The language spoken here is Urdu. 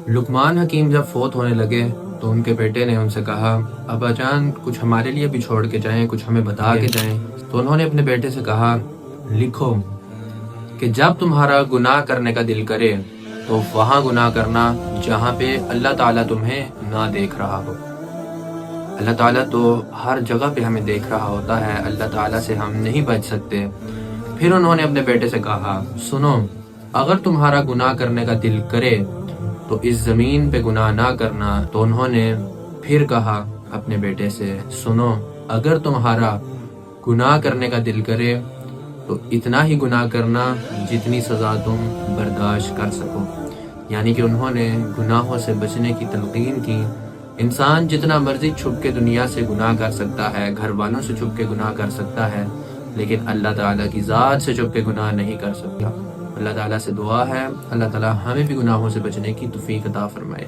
لقمان حکیم جب فوت ہونے لگے تو ان کے بیٹے نے ان سے کہا، ابا جان کچھ ہمارے لیے بھی چھوڑ کے جائیں، کچھ ہمیں بتا کے جائیں۔ تو انہوں نے اپنے بیٹے سے کہا، لکھو کہ جب تمہارا گناہ کرنے کا دل کرے تو وہاں گناہ کرنا جہاں پہ اللہ تعالیٰ تمہیں نہ دیکھ رہا ہو۔ اللہ تعالیٰ تو ہر جگہ پہ ہمیں دیکھ رہا ہوتا ہے، اللہ تعالیٰ سے ہم نہیں بچ سکتے۔ پھر انہوں نے اپنے بیٹے سے کہا، سنو، اگر تمہارا گناہ کرنے کا دل کرے تو اس زمین پہ گناہ نہ کرنا۔ تو انہوں نے پھر کہا اپنے بیٹے سے، سنو، اگر تمہارا گناہ کرنے کا دل کرے تو اتنا ہی گناہ کرنا جتنی سزا تم برداشت کر سکو۔ یعنی کہ انہوں نے گناہوں سے بچنے کی تلقین کی۔ انسان جتنا مرضی چھپ کے دنیا سے گناہ کر سکتا ہے، گھر والوں سے چھپ کے گناہ کر سکتا ہے، لیکن اللہ تعالیٰ کی ذات سے چھپ کے گناہ نہیں کر سکتا۔ اللہ تعالیٰ سے دعا ہے اللہ تعالیٰ ہمیں بھی گناہوں سے بچنے کی توفیق عطا فرمائے۔